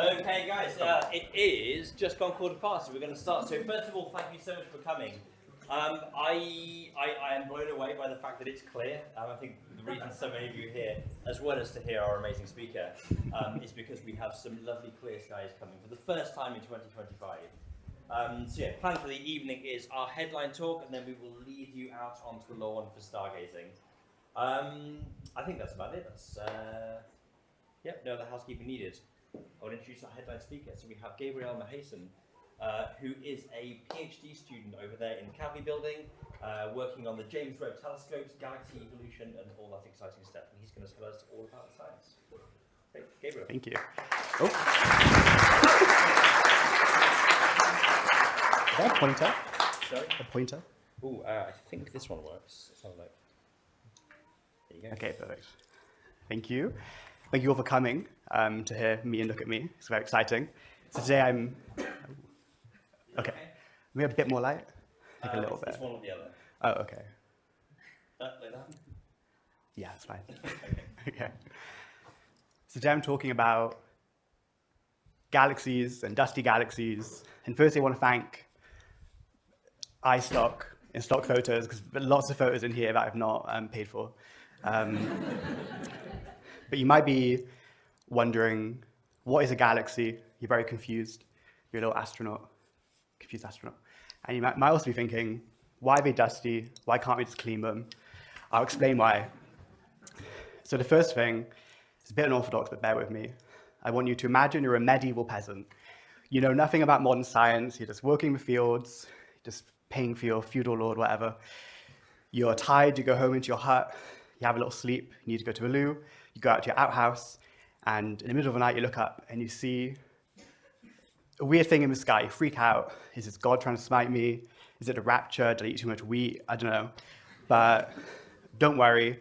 Okay, guys, it is just gone 1:15, so we're going to start. So first of all, thank you so much for coming. I am blown away by the fact that it's clear. I think the reason so many of you are here, as well as to hear our amazing speaker, is because we have some lovely clear skies coming for the first time in 2025. So yeah, plan for the evening is our headline talk, and then we will lead you out onto the lawn for stargazing. I think that's about it. No other housekeeping needed. I will introduce our headline speaker. So we have Gabriel Mahason, who is a PhD student over there in the Cavity Building, working on the James Webb telescopes, galaxy evolution, and all that exciting stuff. And he's going to tell us all about the science. Great, Gabriel. Thank you. Oh. Is that a pointer? Sorry? A pointer? Oh, I think this one works. Let's have a look. There you go. Okay, perfect. Thank you. Thank you all for coming to hear me and look at me. It's very exciting. So today I'm... Okay. Maybe a bit more light? Like a little bit. It's one or the other. Oh, okay. Like that? Yeah, it's fine. Okay. Okay. So today I'm talking about galaxies and dusty galaxies. And first I want to thank iStock and stock photos, because there are lots of photos in here that I've not paid for. But you might be wondering, what is a galaxy? You're very confused. You're a little astronaut, confused astronaut. And you might also be thinking, why are they dusty? Why can't we just clean them? I'll explain why. So the first thing is a bit unorthodox, but bear with me. I want you to imagine you're a medieval peasant. You know nothing about modern science. You're just working in the fields, just paying for your feudal lord, whatever. You're tired, you go home into your hut, you have a little sleep, you need to go to the loo, you go out to your outhouse, and in the middle of the night you look up and you see a weird thing in the sky. You freak out. Is this God trying to smite me? Is it a rapture? Did I eat too much wheat? I don't know. But don't worry,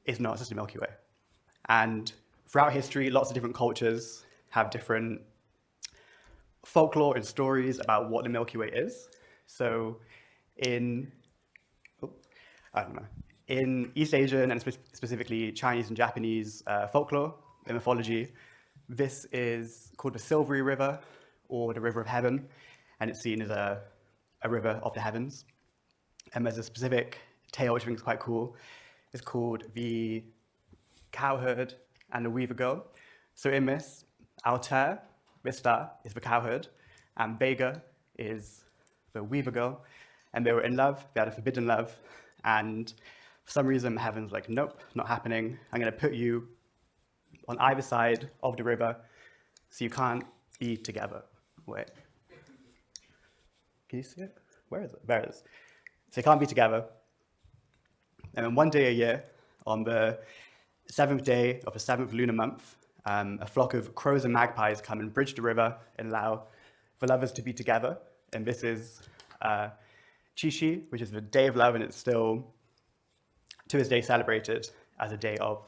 it's not, it's just the Milky Way. And throughout history, lots of different cultures have different folklore and stories about what the Milky Way is. So in East Asian and specifically Chinese and Japanese folklore and mythology, this is called the Silvery River, or the River of Heaven, and it's seen as a river of the heavens. And there's a specific tale which I think is quite cool. It's called the Cowherd and the Weaver Girl. So in this, Altair, this star, is the cowherd, and Vega is the Weaver Girl, and they were in love. They had a forbidden love, and for some reason, heaven's like, nope, not happening. I'm going to put you on either side of the river so you can't be together. Wait. Can you see it? Where is it? There it is. So you can't be together. And then one day a year, on the 7th day of the 7th lunar month, a flock of crows and magpies come and bridge the river and allow the lovers to be together. And this is Qixi, which is the Day of Love, and it's still, to this day, celebrated as a day of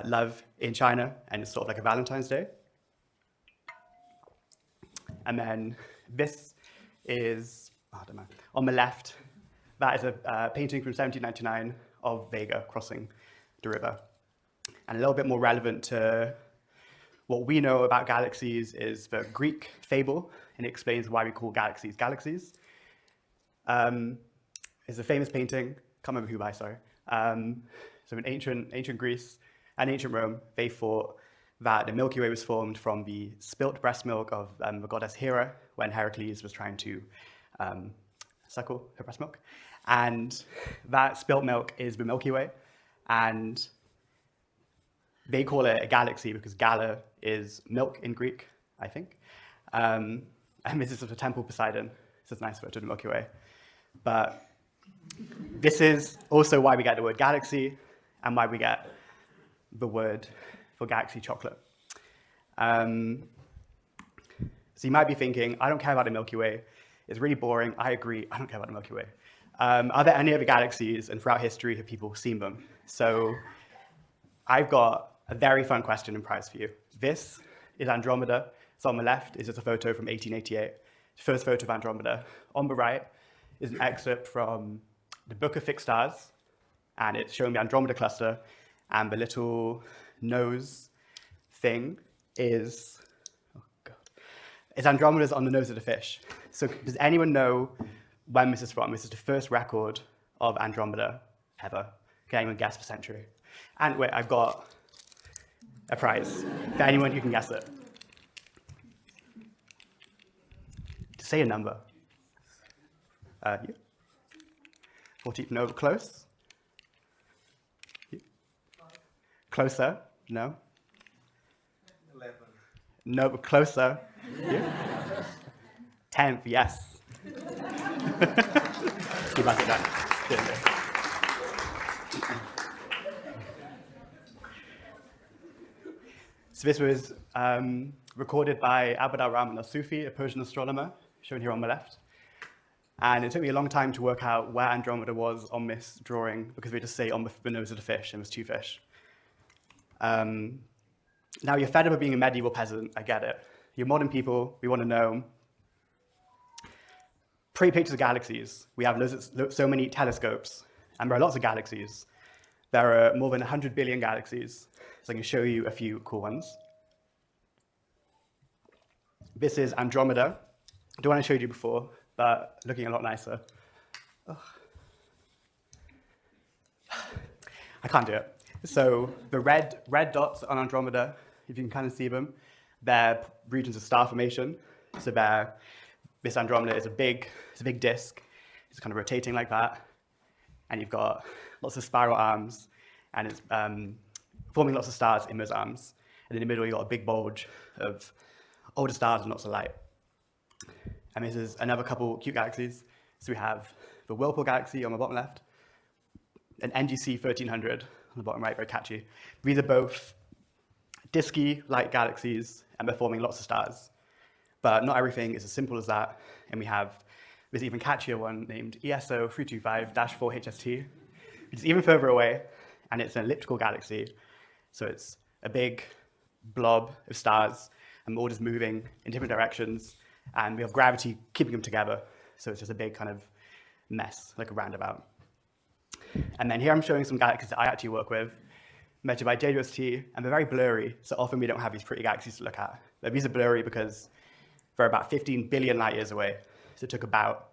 love in China, and it's sort of like a Valentine's Day. And then this is, I don't know, on the left, that is a painting from 1799 of Vega crossing the river. And a little bit more relevant to what we know about galaxies is the Greek fable, and it explains why we call galaxies galaxies. It's a famous painting, can't remember who by, sorry. So in ancient Greece and ancient Rome, they thought that the Milky Way was formed from the spilt breast milk of the goddess Hera when Heracles was trying to suckle her breast milk. And that spilt milk is the Milky Way. And they call it a galaxy because gala is milk in Greek, I think. And this is sort of Temple Poseidon. It's a nice photo of the Milky Way. But this is also why we get the word galaxy and why we get the word for galaxy chocolate. So you might be thinking, I don't care about the Milky Way. It's really boring. I agree. I don't care about the Milky Way. Are there any other galaxies, and throughout history have people seen them? So I've got a very fun question and prize for you. This is Andromeda. So on the left is just a photo from 1888, the first photo of Andromeda. On the right is an excerpt from the Book of Fixed Stars, and it's showing the Andromeda cluster, and the little nose thing is, oh God, is Andromeda's on the nose of the fish. So does anyone know when this is from? This is the first record of Andromeda ever. Can anyone guess the century? And wait, I've got a prize for anyone who can guess it. To say a number. You? 14, no, close? You? Closer? No? 11. No, but closer. You? 10th, yes. You must have done. So this was recorded by Abd al-Rahman al-Sufi, a Persian astronomer, shown here on the left. And it took me a long time to work out where Andromeda was on this drawing, because we just say on the nose of the fish, and there's two fish. Now, you're fed up of being a medieval peasant, I get it. You're modern people, we want to know. Pretty pictures of galaxies. We have so many telescopes, and there are lots of galaxies. There are more than 100 billion galaxies, so I can show you a few cool ones. This is Andromeda. The one I showed you before, but looking a lot nicer. Ugh. I can't do it. So the red dots on Andromeda, if you can kind of see them, they're regions of star formation. So this Andromeda is a big disk. It's kind of rotating like that. And you've got lots of spiral arms, and it's forming lots of stars in those arms. And in the middle, you've got a big bulge of older stars and lots of light. And this is another couple cute galaxies. So we have the Whirlpool Galaxy on the bottom left, and NGC 1300 on the bottom right, very catchy. These are both disky light galaxies, and they're forming lots of stars. But not everything is as simple as that, and we have this even catchier one named ESO 325-4HST, which is even further away, and it's an elliptical galaxy. So it's a big blob of stars, and all just moving in different directions, and we have gravity keeping them together. So it's just a big kind of mess, like a roundabout. And then here I'm showing some galaxies that I actually work with, measured by JWST, and they're very blurry, so often we don't have these pretty galaxies to look at. But these are blurry because they're about 15 billion light years away, so it took about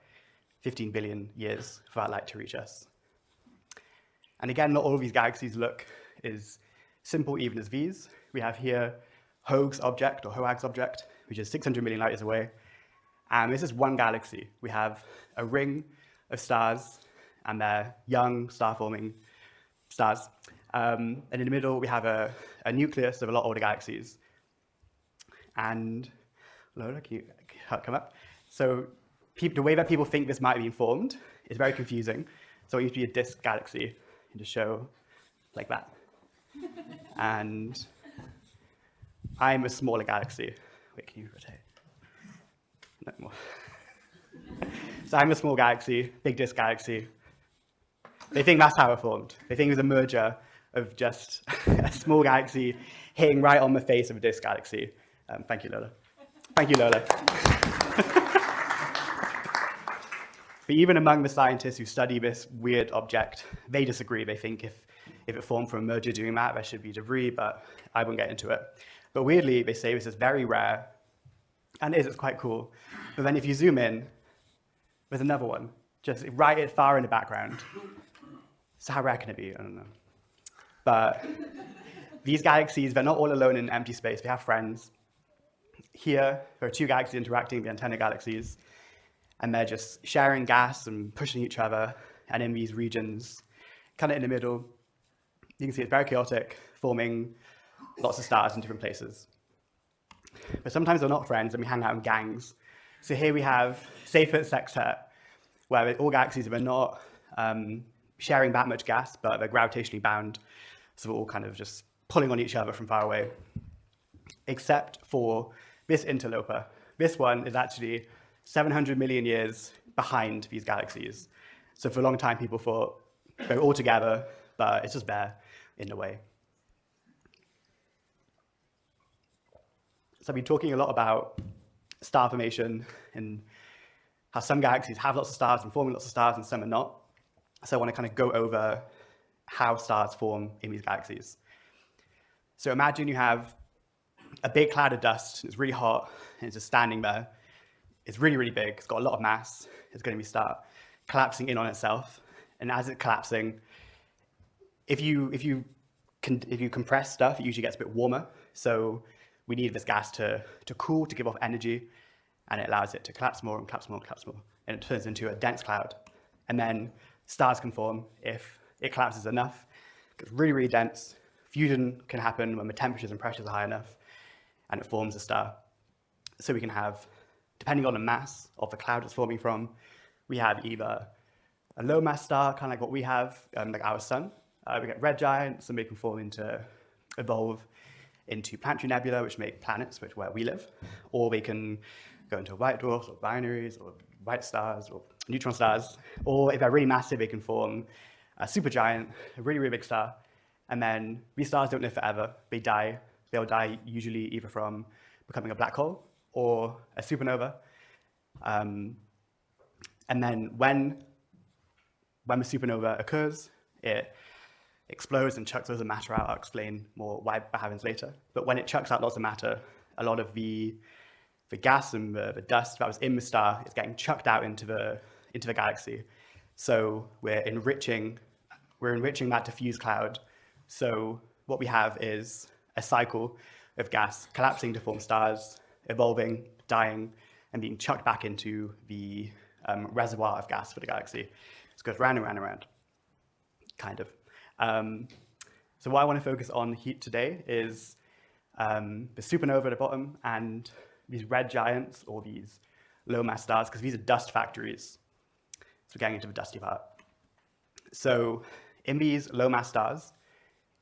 15 billion years for that light to reach us. And again, not all of these galaxies look as simple even as these. We have here Hoag's object, or HOAG's object, which is 600 million light years away. And this is one galaxy. We have a ring of stars, and they're young star-forming stars. And in the middle, we have a nucleus of a lot older galaxies. And, Lola, can you come up? So the way that people think this might have been formed is very confusing. So it used to be a disk galaxy, and just show like that. And I'm a smaller galaxy. Wait, can you rotate? No more. So I'm a small galaxy, big disk galaxy. They think that's how it formed. They think it was a merger of just a small galaxy hitting right on the face of a disk galaxy. Thank you, Lola. Thank you, Lola. But even among the scientists who study this weird object, they disagree. They think if it formed from a merger doing that, there should be debris, but I won't get into it. But weirdly, they say this is very rare, and it's quite cool. But then if you zoom in, there's another one, just right far in the background. So how rare can it be? I don't know. But these galaxies, they're not all alone in empty space. They have friends. Here, there are two galaxies interacting, the antenna galaxies, and they're just sharing gas and pushing each other. And in these regions, kind of in the middle, you can see it's very chaotic, forming lots of stars in different places. But sometimes they're not friends, and we hang out in gangs. So here we have Seyfert Sextet, where all galaxies are not sharing that much gas, but they're gravitationally bound, so we're all kind of just pulling on each other from far away, except for this interloper. This one is actually 700 million years behind these galaxies. So for a long time, people thought they were all together, but it's just there in the way. So I've been talking a lot about star formation and how some galaxies have lots of stars and forming lots of stars and some are not. So I want to kind of go over how stars form in these galaxies. So imagine you have a big cloud of dust. It's really hot, and it's just standing there. It's really, really big. It's got a lot of mass. It's going to start collapsing in on itself. And as it's collapsing, if you compress stuff, it usually gets a bit warmer. So we need this gas to cool, to give off energy, and it allows it to collapse more and collapse more and collapse more. And it turns into a dense cloud. And then stars can form if it collapses enough. It gets really, really dense. Fusion can happen when the temperatures and pressures are high enough, and it forms a star. So we can have, depending on the mass of the cloud it's forming from, we have either a low mass star, kind of like what we have, like our sun. We get red giants, and they can evolve into planetary nebula, which make planets, where we live. Or they can go into white dwarfs, or binaries, or white stars, or neutron stars. Or if they're really massive, they can form a supergiant, a really, really big star. And then these stars don't live forever. They die. They'll die usually either from becoming a black hole or a supernova. And then when the supernova occurs, it explodes and chucks loads of matter out. I'll explain more why that happens later. But when it chucks out lots of matter, a lot of the gas and the dust that was in the star is getting chucked out into the galaxy. So we're enriching that diffuse cloud. So what we have is a cycle of gas collapsing to form stars, evolving, dying, and being chucked back into the reservoir of gas for the galaxy. So it goes round and round and round, kind of. So what I want to focus on today is the supernova at the bottom and these red giants, or these low mass stars, because these are dust factories. So we're getting into the dusty part. So in these low mass stars,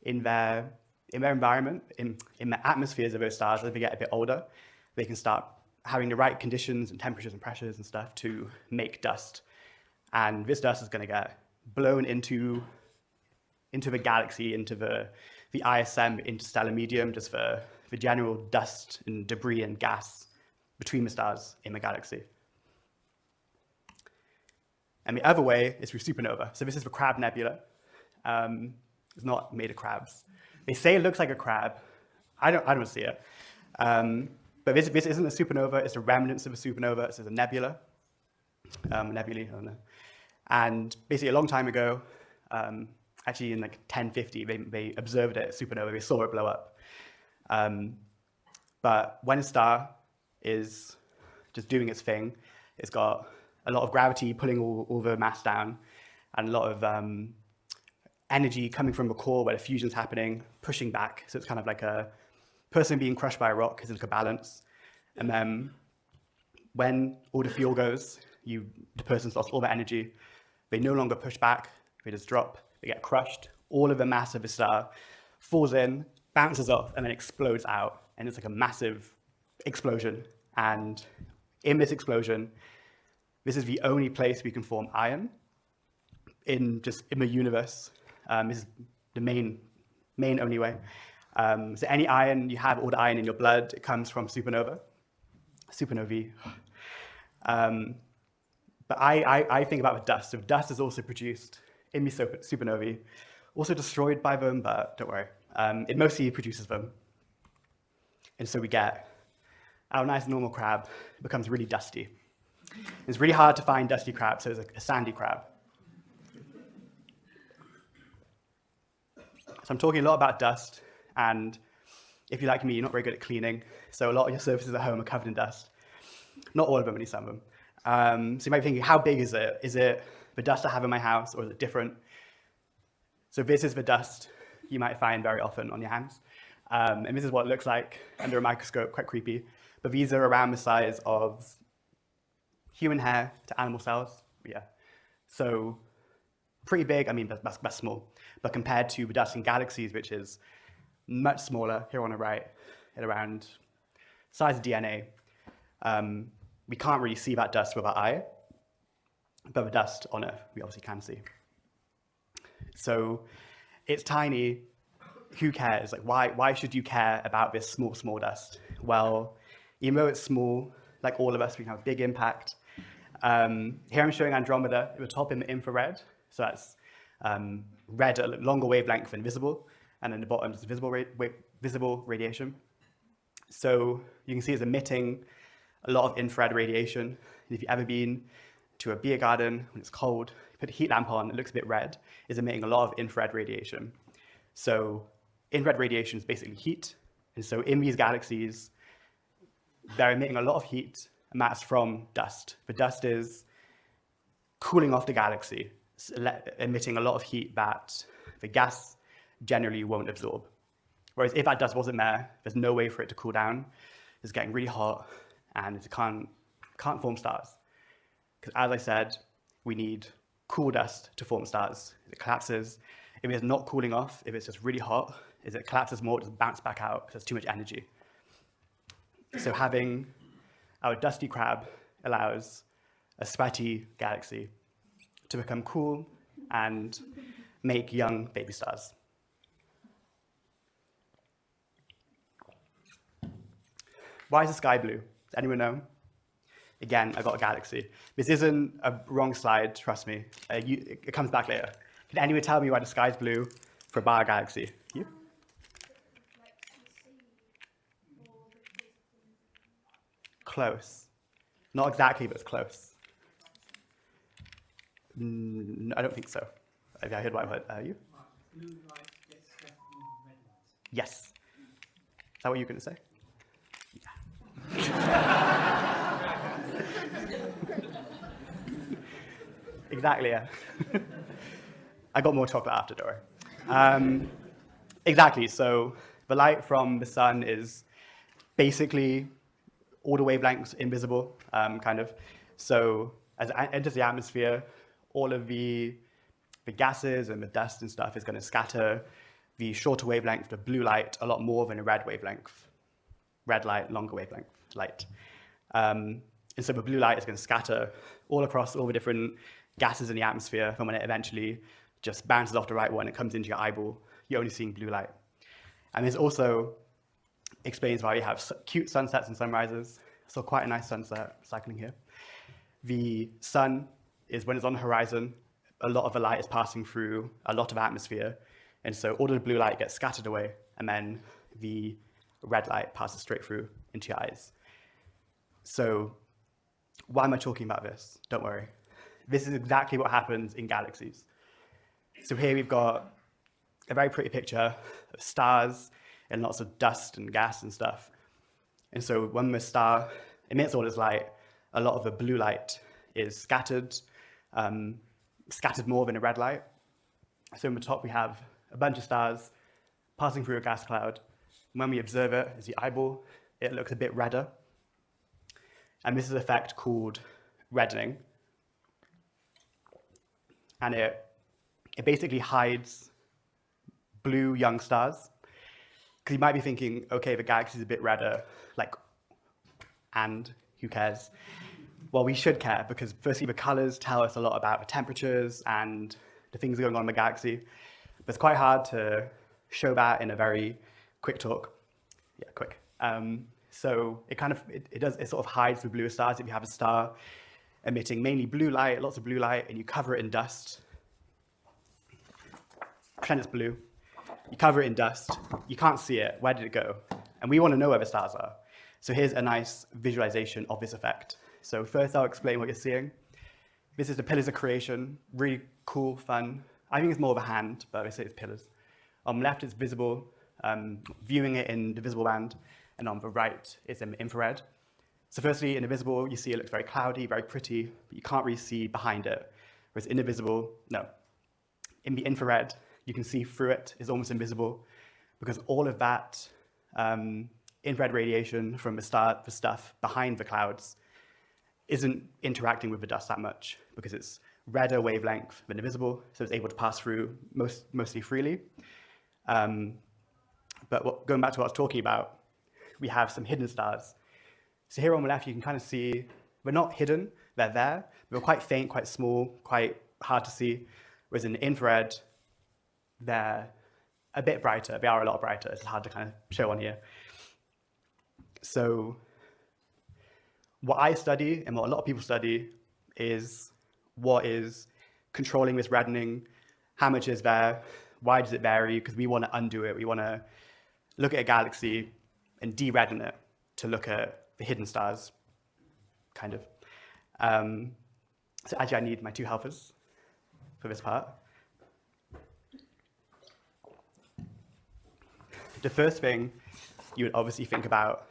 in their environment, in the atmospheres of those stars, as they get a bit older, they can start having the right conditions and temperatures and pressures and stuff to make dust. And this dust is going to get blown into the galaxy, into the ISM, interstellar medium, just for general dust and debris and gas between the stars in the galaxy. And the other way is through supernova. So this is the Crab Nebula. It's not made of crabs. They say it looks like a crab. I don't see it. But this isn't a supernova. It's the remnants of a supernova. It's a nebula. Nebulae, I don't know. And basically a long time ago, actually in like 1050, they observed it, supernova. They saw it blow up. But when a star is just doing its thing, it's got a lot of gravity pulling all the mass down, and a lot of energy coming from the core where the fusion's happening, pushing back. So it's kind of like a person being crushed by a rock, is like a balance. And then when all the fuel goes, the person's lost all the energy. They no longer push back, they just drop, they get crushed. All of the mass of the star falls in, bounces off, and then explodes out. And it's like a massive explosion. And in this explosion, this is the only place we can form iron in the universe. This is the main only way. So any iron you have, all the iron in your blood, it comes from supernovae. But I think about the dust. So dust is also produced in the supernovae, also destroyed by them, but don't worry. It mostly produces them. And so we get our nice normal crab becomes really dusty. It's really hard to find dusty crab, so it's a sandy crab. So I'm talking a lot about dust, and if you're like me, you're not very good at cleaning, so a lot of your surfaces at home are covered in dust. Not all of them, only some of them. So you might be thinking, how big is it? Is it the dust I have in my house, or is it different? So this is the dust you might find very often on your hands. And this is what it looks like under a microscope, quite creepy. But these are around the size of human hair to animal cells. Yeah. So pretty big. I mean, that's small. But compared to the dust in galaxies, which is much smaller, here on the right, at around size of DNA, we can't really see that dust with our eye. But the dust on Earth, we obviously can see. So it's tiny. Who cares? Like, why should you care about this small dust? Well, even though it's small, like all of us, we can have a big impact. Here I'm showing Andromeda at the top in the infrared. So that's red, a longer wavelength than visible. And then the bottom is visible radiation. So you can see it's emitting a lot of infrared radiation. And if you've ever been to a beer garden when it's cold, you put a heat lamp on, it looks a bit red, it's emitting a lot of infrared radiation. So infrared radiation is basically heat. And so in these galaxies, they're emitting a lot of heat, and that's from dust. The dust is cooling off the galaxy, emitting a lot of heat that the gas generally won't absorb. Whereas if that dust wasn't there, there's no way for it to cool down. It's getting really hot, and it can't form stars. Because as I said, we need cool dust to form stars. It collapses. If it's not cooling off, if it's just really hot, as it collapses more, it just bounces back out because there's too much energy. So having our dusty crab allows a sweaty galaxy to become cool and make young baby stars. Why is the sky blue? Does anyone know? Again, I got a galaxy. This isn't a wrong slide, trust me. It comes back later. Can anyone tell me why the sky's blue for a bar galaxy? You? Close. Not exactly, but it's close. I don't think so. I heard what I heard. You? Blue light gets scattered in red light. Yes. Is that what you were going to say? Exactly, yeah. I got more chocolate after, don't worry. Exactly, so the light from the sun is basically all the wavelengths invisible, kind of. So as it enters the atmosphere, all of the gases and the dust and stuff is going to scatter the shorter wavelength, the blue light, a lot more than a red wavelength. Red light, longer wavelength light. And so the blue light is going to scatter all across all the different gases in the atmosphere, and when it eventually just bounces off the right one, it comes into your eyeball, you're only seeing blue light. And this also explains why you have cute sunsets and sunrises. So quite a nice sunset cycling here. The sun is, when it's on the horizon, a lot of the light is passing through a lot of atmosphere, and so all of the blue light gets scattered away, and then the red light passes straight through into your eyes. So why am I talking about this? Don't worry. This is exactly what happens in galaxies. So here we've got a very pretty picture of stars and lots of dust and gas and stuff. And so when the star emits all this light, a lot of the blue light is scattered, scattered more than a red light. So in the top we have a bunch of stars passing through a gas cloud. When we observe it as the eyeball, it looks a bit redder. And this is an effect called reddening. And it basically hides blue young stars. Because you might be thinking, okay, the galaxy's a bit redder, like, and who cares? Well, we should care, because firstly, the colors tell us a lot about the temperatures and the things going on in the galaxy. But it's quite hard to show that in a very quick talk. Yeah, quick. So it sort of hides the bluer stars. If you have a star emitting mainly blue light, lots of blue light, and you cover it in dust, pretend it's blue, you cover it in dust, you can't see it, where did it go? And we want to know where the stars are. So here's a nice visualization of this effect. So first I'll explain what you're seeing. This is the pillars of creation, really cool, fun. I think it's more of a hand, but I say it's pillars. On the left it's visible, viewing it in the visible band, and on the right it's in infrared. So firstly, in the visible, you see it looks very cloudy, very pretty, but you can't really see behind it. Whereas in the visible, no. In the infrared, you can see through it, it's almost invisible, because all of that infrared radiation from the stuff behind the clouds isn't interacting with the dust that much, because it's redder wavelength than the visible, so it's able to pass through mostly freely. But going back to what I was talking about, we have some hidden stars. So here on the left, you can kind of see, they're not hidden, they're there, they're quite faint, quite small, quite hard to see, whereas in the infrared, they're a bit brighter, they are a lot brighter, it's hard to kind of show on here. So what I study, and what a lot of people study, is what is controlling this reddening, how much is there, why does it vary, because we want to undo it, we want to look at a galaxy and de-redden it to look at the hidden stars, kind of. So actually, I need my two helpers for this part. The first thing you would obviously think about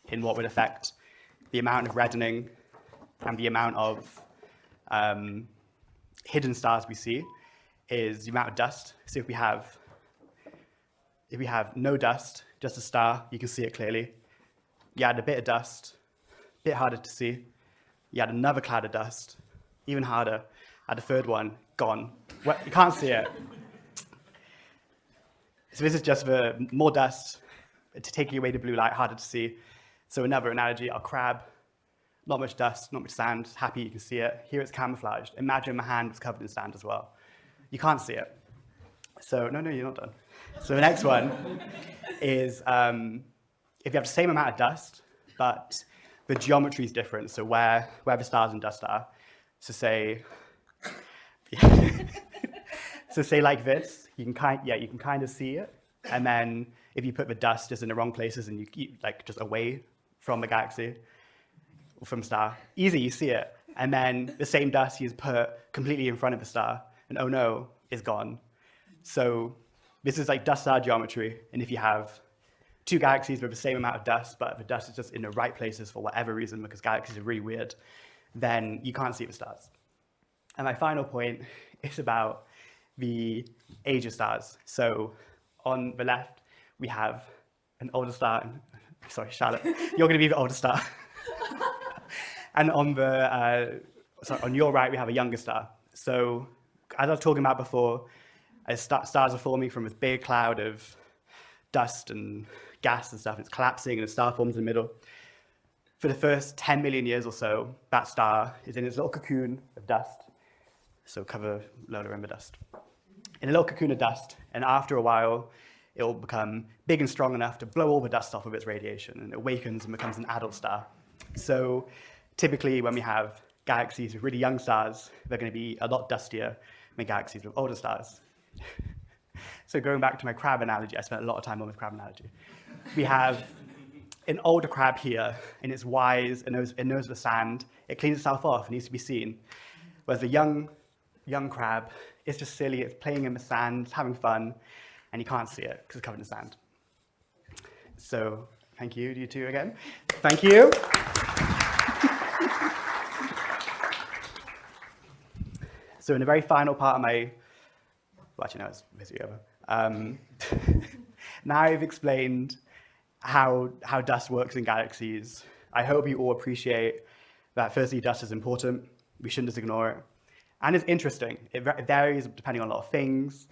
in what would affect the amount of reddening and the amount of hidden stars we see is the amount of dust. So if we have no dust, just a star, you can see it clearly. You add a bit of dust, a bit harder to see. You add another cloud of dust, even harder. Add a third one, gone. Well, you can't see it. So this is just the more dust to take away the blue light, harder to see. So another analogy, our crab, not much dust, not much sand, happy you can see it. Here it's camouflaged. Imagine my hand was covered in sand as well. You can't see it. So, no, you're not done. So the next one is if you have the same amount of dust, but the geometry is different, so where the stars and dust are. So say, like this, you can kind of see it, and then if you put the dust just in the wrong places and you keep like just away from the galaxy, or from star, easy, you see it, and then the same dust you put completely in front of the star, and oh no, it's gone. So this is like dust-star geometry, and if you have two galaxies with the same amount of dust, but the dust is just in the right places for whatever reason, because galaxies are really weird, then you can't see the stars. And my final point is about the age of stars. So on the left, we have an older star. Sorry, Charlotte, you're going to be the older star. And on your right, we have a younger star. So as I was talking about before, as stars are forming from this big cloud of dust and gas and stuff, it's collapsing and a star forms in the middle. For the first 10 million years or so, that star is in its little cocoon of dust. So cover Lola in the dust. In a little cocoon of dust, and after a while, it will become big and strong enough to blow all the dust off of its radiation, and it awakens and becomes an adult star. So typically, when we have galaxies with really young stars, they're going to be a lot dustier than galaxies with older stars. So going back to my crab analogy, I spent a lot of time on this crab analogy. We have an older crab here, and it's wise, it knows the sand, it cleans itself off, it needs to be seen. Whereas the young crab is just silly, it's playing in the sand, it's having fun, and you can't see it because it's covered in sand. So thank you, you two again. Thank you. So in the very final part of my, well, actually no, it's basically over. Now I've explained how dust works in galaxies. I hope you all appreciate that firstly, dust is important. We shouldn't just ignore it. And it's interesting. It varies depending on a lot of things.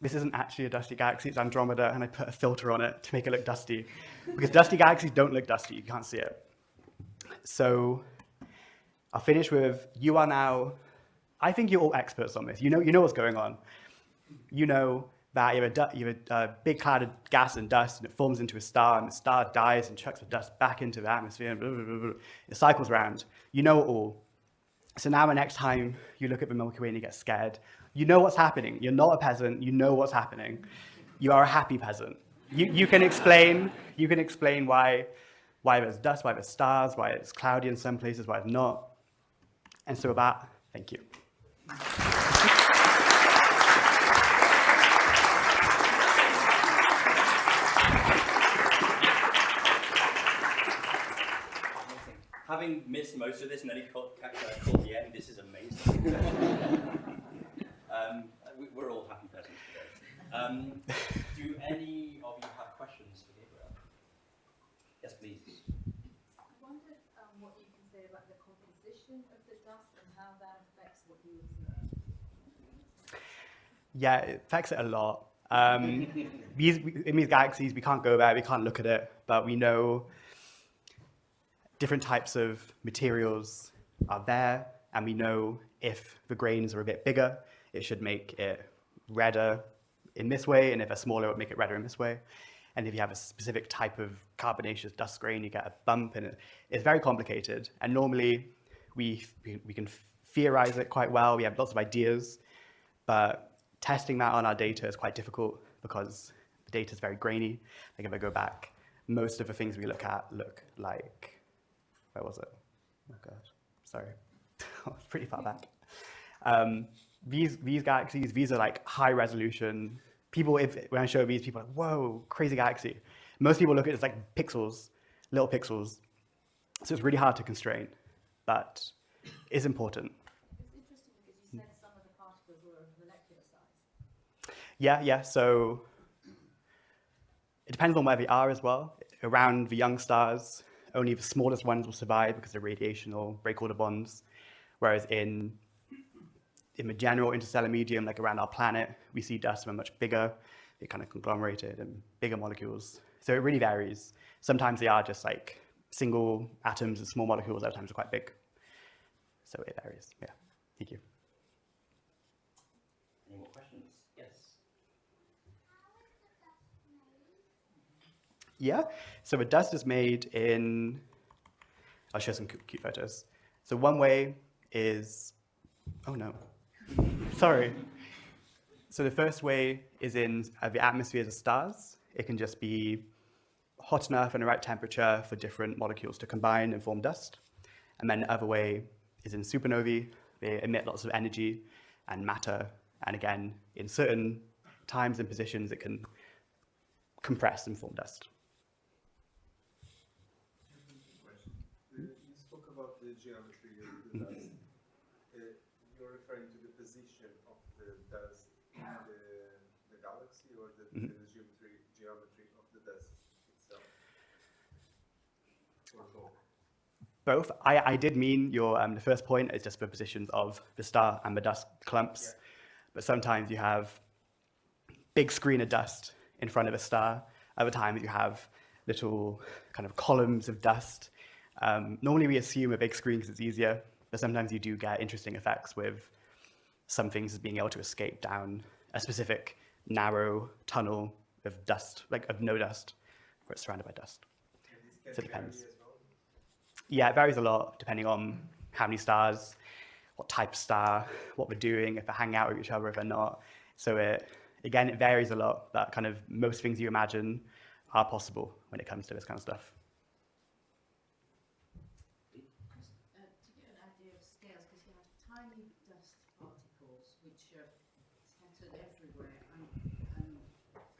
This isn't actually a dusty galaxy, it's Andromeda, and I put a filter on it to make it look dusty. Because dusty galaxies don't look dusty, you can't see it. So I'll finish with, you are now, I think you're all experts on this. You know what's going on. You know that you have a big cloud of gas and dust, and it forms into a star, and the star dies and chucks the dust back into the atmosphere, and blah, blah, blah, blah. It cycles around. You know it all. So now the next time you look at the Milky Way and you get scared, you know what's happening. You're not a peasant. You know what's happening. You are a happy peasant. You can explain why there's dust, why there's stars, why it's cloudy in some places, why it's not. And so with that, thank you. Having missed most of this and then he caught the end, this is amazing. We're all happy persons today. Do any of you have questions for Gabriel? Yes, please. I wondered what you can say about the composition of the dust and how that affects what you observe. Yeah, it affects it a lot. In these galaxies, we can't go there, we can't look at it, but we know different types of materials are there, and we know if the grains are a bit bigger, it should make it redder in this way, and if they're smaller, it would make it redder in this way. And if you have a specific type of carbonaceous dust grain, you get a bump, and it's very complicated. And normally, we can theorize it quite well. We have lots of ideas, but testing that on our data is quite difficult because data is very grainy. Like if I go back, most of the things we look at look like, where was it? Oh God, sorry, it's pretty far back. These galaxies, these are like high resolution. People, when I show these, people are like, whoa, crazy galaxy. Most people look at it as like pixels, little pixels. So it's really hard to constrain, but it's important. It's interesting because you said some of the particles were of molecular size. Yeah, so it depends on where they are as well. Around the young stars, only the smallest ones will survive because of radiation or break all the bonds. Whereas in the general interstellar medium, like around our planet, we see dust that are much bigger, they're kind of conglomerated and bigger molecules. So it really varies. Sometimes they are just like single atoms and small molecules, other times are quite big. So it varies, yeah. Thank you. Any more questions? Yes. Yeah, so the dust is made in, I'll show some cute photos. So one way is, oh no, sorry. So the first way is in the atmospheres of stars. It can just be hot enough and the right temperature for different molecules to combine and form dust. And then the other way is in supernovae. They emit lots of energy and matter. And again, in certain times and positions, it can compress and form dust. You spoke about the geometry of the dust. You're referring to the position of the dust in the galaxy, or the geometry of the dust itself? Or both? Both. I did mean your the first point is just the positions of the star and the dust clumps. Yeah. But sometimes you have big screen of dust in front of a star. Other times you have little kind of columns of dust. Normally we assume a big screen because it's easier, but sometimes you do get interesting effects with some things being able to escape down a specific narrow tunnel of dust, like of no dust, where it's surrounded by dust. So it depends. Yeah, it varies a lot depending on how many stars, what type of star, what we're doing, if they're hanging out with each other, if they're not. So it varies a lot, but kind of most things you imagine are possible when it comes to this kind of stuff. To get an idea of scales, because you have tiny dust particles which are scattered everywhere, and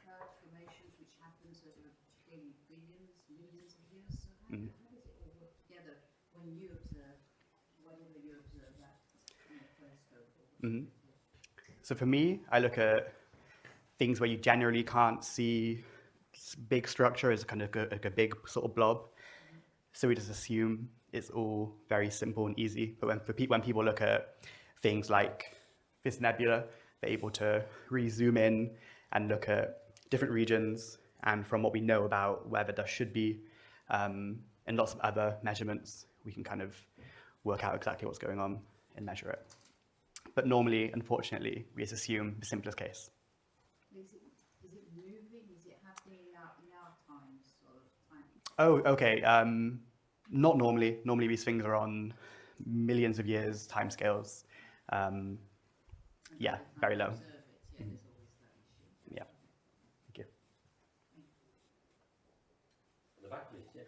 cloud formations which happens over clearly billions, millions of years. So how does it all work together when you observe, whenever you observe that in a telescope? So for me, I look at things where you generally can't see big structure as kind of like a big sort of blob. So we just assume it's all very simple and easy. But when people look at things like this nebula, they're able to really zoom in and look at different regions. And from what we know about where the dust should be, and lots of other measurements, we can kind of work out exactly what's going on and measure it. But normally, unfortunately, we just assume the simplest case. Is it moving? Is it happening in our time, sort of time? Oh, okay. Not normally. Normally, these things are on millions of years timescales. Yeah, very low. Observe it. Yeah, there's always that issue. Yeah. Thank you. The back, please. Yeah.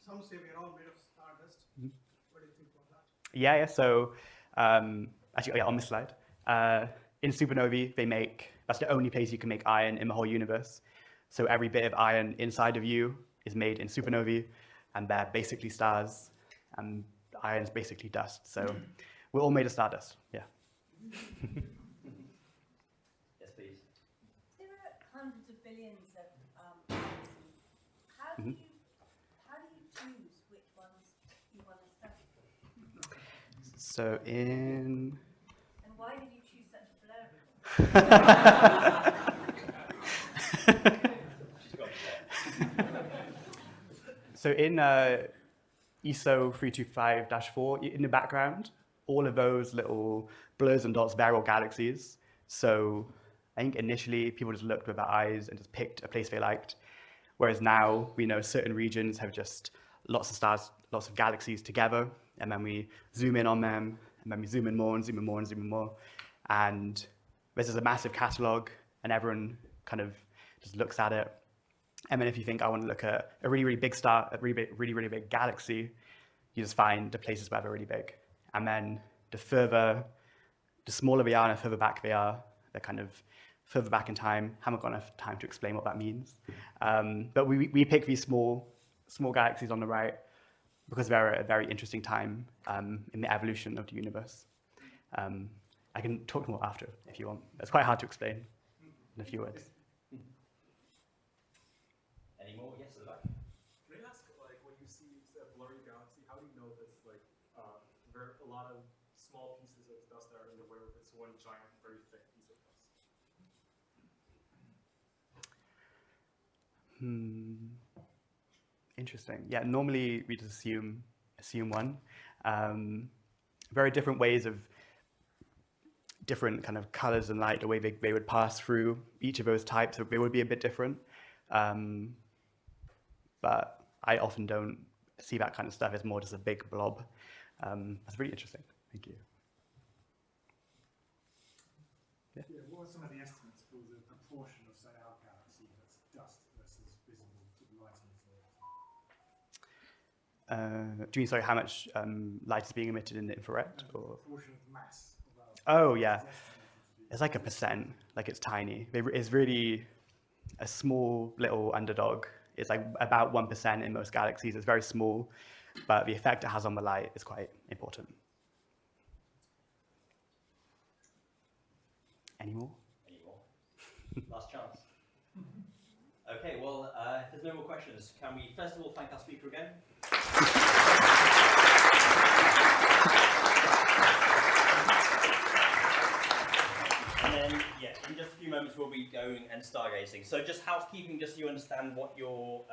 Some say we're all made of stardust. What do you think about that? Yeah. So, actually, on this slide, in supernovae, that's the only place you can make iron in the whole universe. So every bit of iron inside of you is made in supernovae, and they're basically stars, and iron's basically dust. So we're all made of stardust. Yeah. Yes, please. There are hundreds of billions of galaxies. How do you choose which ones you want to study? So in. And why did you choose such a blurry one? So in ISO 325-4, in the background, all of those little blurs and dots, they're all galaxies. So I think initially people just looked with their eyes and just picked a place they liked. Whereas now we know certain regions have just lots of stars, lots of galaxies together, and then we zoom in on them, and then we zoom in more and zoom in more and zoom in more. And this is a massive catalog, and everyone kind of just looks at it. And then if you think, I want to look at a really, really big star, a really big galaxy, you just find the places where they're really big. And then the smaller they are and the further back they are, they're kind of further back in time. Haven't got enough time to explain what that means. But we pick these small galaxies on the right because they're at a very interesting time in the evolution of the universe. I can talk more after if you want. It's quite hard to explain in a few words. Any more? Yes, at the back. Can I ask, like, when you see a blurry galaxy, how do you know that's like there are a lot of small pieces of dust that are in the way, or if it's one giant, very thick piece of dust? Interesting. Yeah, normally we just assume one. Very different ways of different kind of colors and light, the way they would pass through each of those types, they would be a bit different. But I often don't see that kind of stuff. It's more just a big blob. That's really interesting. Thank you. Yeah, what are some of the estimates for the proportion of, say, our galaxy that's dust versus visible to the light in the Do you mean, sorry, how much light is being emitted in the infrared? Or? proportion of mass of our Oh, yeah. is estimated to be? It's like 1%, like it's tiny. It's really a small little underdog. It's like about 1% in most galaxies. It's very small, but the effect it has on the light is quite important. Any more? Any more? Last chance. Okay, well, if there's no more questions, can we first of all thank our speaker again? And then, yeah, in just a few moments we'll be going and stargazing. So just housekeeping, just so you understand what you're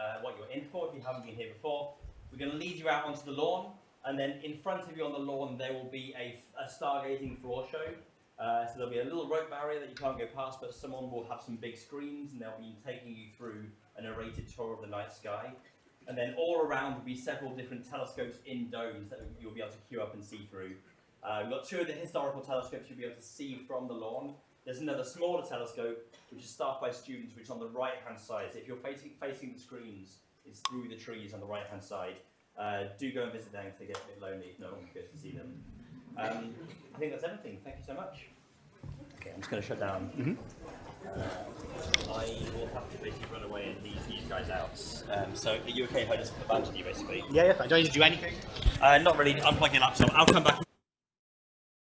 in for if you haven't been here before. We're going to lead you out onto the lawn, and then in front of you on the lawn there will be a stargazing floor show. So there'll be a little rope barrier that you can't go past, but someone will have some big screens and they'll be taking you through a narrated tour of the night sky. And then all around will be several different telescopes in domes that you'll be able to queue up and see through. We've got 2 of the historical telescopes you'll be able to see from the lawn. There's another smaller telescope which is staffed by students, which is on the right-hand side. So if you're facing the screens, it's through the trees on the right-hand side. Do go and visit them if they get a bit lonely, if no one goes to see them. I think that's everything. Thank you so much. Okay, I'm just going to shut down. I will have to basically run away and leave these guys out. So are you okay if I just abandon you, basically? Yeah, fine. Do I need to do anything? Not really. Unplug your laptop. I'll come back.